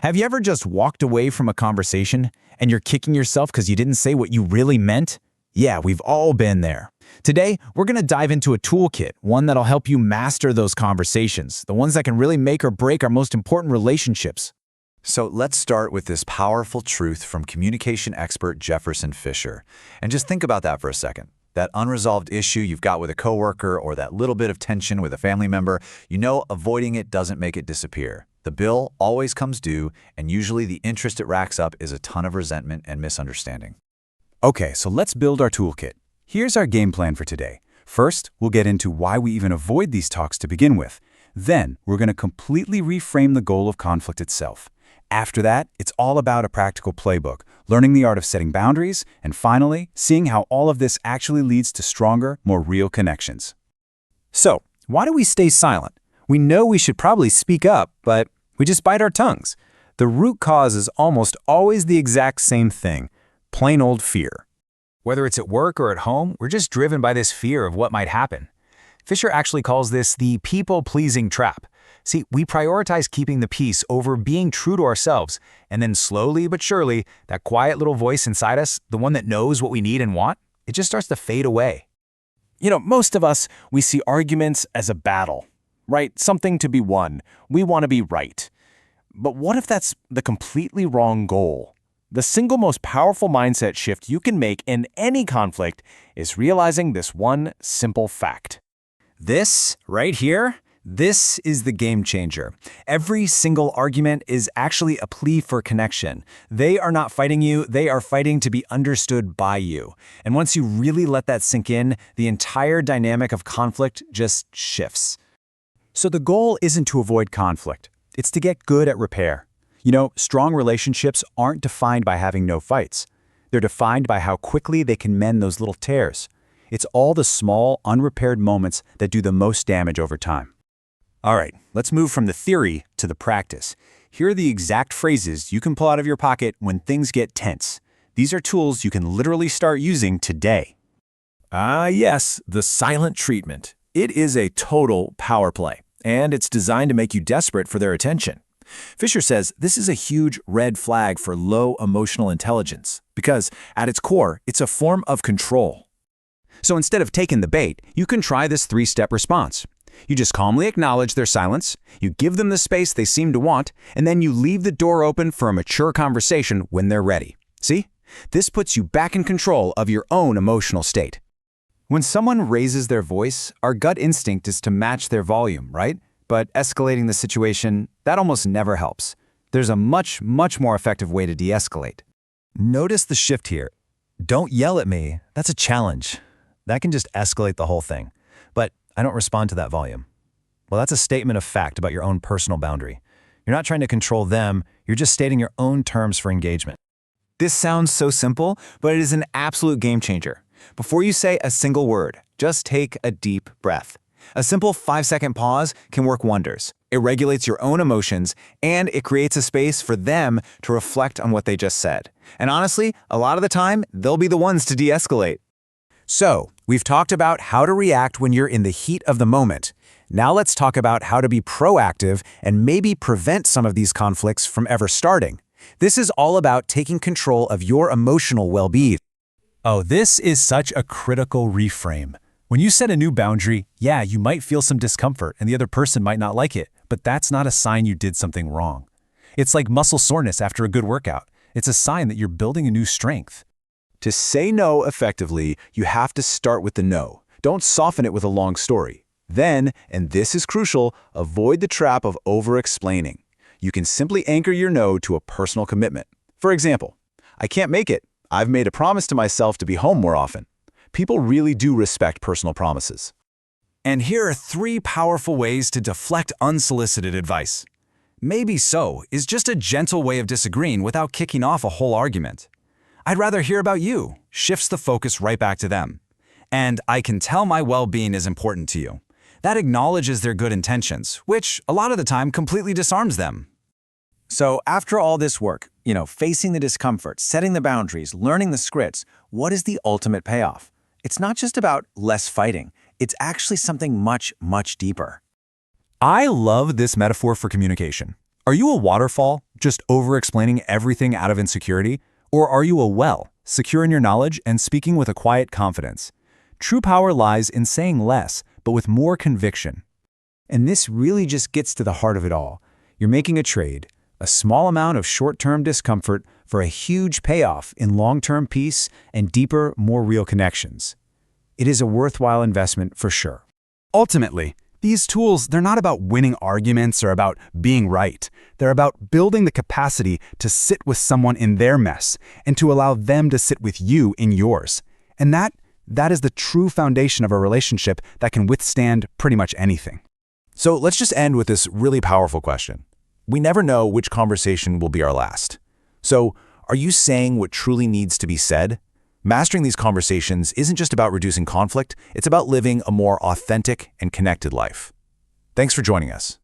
Have you ever just walked away from a conversation and you're kicking yourself because you didn't say what you really meant? Yeah, we've all been there. Today, we're going to dive into a toolkit, one that'll help you master those conversations, the ones that can really make or break our most important relationships. So let's start with this powerful truth from communication expert Jefferson Fisher. And just think about that for a second. That unresolved issue you've got with a coworker or that little bit of tension with a family member, avoiding it doesn't make it disappear. The bill always comes due, and usually the interest it racks up is a ton of resentment and misunderstanding. Okay, so let's build our toolkit. Here's our game plan for today. First, we'll get into why we even avoid these talks to begin with. Then, we're going to completely reframe the goal of conflict itself. After that, it's all about a practical playbook, learning the art of setting boundaries, and finally, seeing how all of this actually leads to stronger, more real connections. So, why do we stay silent? We know we should probably speak up, but we just bite our tongues. The root cause is almost always the exact same thing: plain old fear. Whether it's at work or at home, we're just driven by this fear of what might happen. Fisher actually calls this the people-pleasing trap. See, we prioritize keeping the peace over being true to ourselves, and then slowly but surely, that quiet little voice inside us, the one that knows what we need and want, it just starts to fade away. Most of us, we see arguments as a battle, right? Something to be won. We want to be right. But what if that's the completely wrong goal? The single most powerful mindset shift you can make in any conflict is realizing this one simple fact. This, right here, this is the game changer. Every single argument is actually a plea for connection. They are not fighting you, they are fighting to be understood by you. And once you really let that sink in, the entire dynamic of conflict just shifts. So the goal isn't to avoid conflict. It's to get good at repair. Strong relationships aren't defined by having no fights. They're defined by how quickly they can mend those little tears. It's all the small, unrepaired moments that do the most damage over time. All right, let's move from the theory to the practice. Here are the exact phrases you can pull out of your pocket when things get tense. These are tools you can literally start using today. Yes, the silent treatment. It is a total power play, and it's designed to make you desperate for their attention. Fisher says this is a huge red flag for low emotional intelligence because, at its core, it's a form of control. So instead of taking the bait, you can try this three-step response. You just calmly acknowledge their silence, you give them the space they seem to want, and then you leave the door open for a mature conversation when they're ready. See? This puts you back in control of your own emotional state. When someone raises their voice, our gut instinct is to match their volume, right? But escalating the situation, that almost never helps. There's a much more effective way to de-escalate. Notice the shift here. Don't yell at me. That's a challenge. That can just escalate the whole thing. But I don't respond to that volume. Well, that's a statement of fact about your own personal boundary. You're not trying to control them, you're just stating your own terms for engagement. This sounds so simple, but it is an absolute game changer. Before you say a single word, just take a deep breath. A simple 5-second pause can work wonders. It regulates your own emotions, and it creates a space for them to reflect on what they just said. And honestly, a lot of the time, they'll be the ones to de-escalate. So, we've talked about how to react when you're in the heat of the moment. Now let's talk about how to be proactive and maybe prevent some of these conflicts from ever starting. This is all about taking control of your emotional well-being. Oh, this is such a critical reframe. When you set a new boundary, yeah, you might feel some discomfort and the other person might not like it, but that's not a sign you did something wrong. It's like muscle soreness after a good workout. It's a sign that you're building a new strength. To say no effectively, you have to start with the no. Don't soften it with a long story. Then, and this is crucial, avoid the trap of over-explaining. You can simply anchor your no to a personal commitment. For example, I can't make it. I've made a promise to myself to be home more often. People really do respect personal promises. And here are 3 powerful ways to deflect unsolicited advice. Maybe so is just a gentle way of disagreeing without kicking off a whole argument. I'd rather hear about you shifts the focus right back to them. And I can tell my well-being is important to you. That acknowledges their good intentions, which a lot of the time completely disarms them. So after all this work, facing the discomfort, setting the boundaries, learning the scripts, what is the ultimate payoff? It's not just about less fighting. It's actually something much deeper. I love this metaphor for communication. Are you a waterfall? just over-explaining everything out of insecurity? Or are you a well, secure in your knowledge and speaking with a quiet confidence? True power lies in saying less, but with more conviction. And this really just gets to the heart of it all. You're making a trade, a small amount of short-term discomfort for a huge payoff in long-term peace and deeper, more real connections. It is a worthwhile investment for sure. Ultimately, these tools, they're not about winning arguments or about being right. They're about building the capacity to sit with someone in their mess and to allow them to sit with you in yours. And that is the true foundation of a relationship that can withstand pretty much anything. So let's just end with this really powerful question. We never know which conversation will be our last. So, are you saying what truly needs to be said? Mastering these conversations isn't just about reducing conflict, it's about living a more authentic and connected life. Thanks for joining us.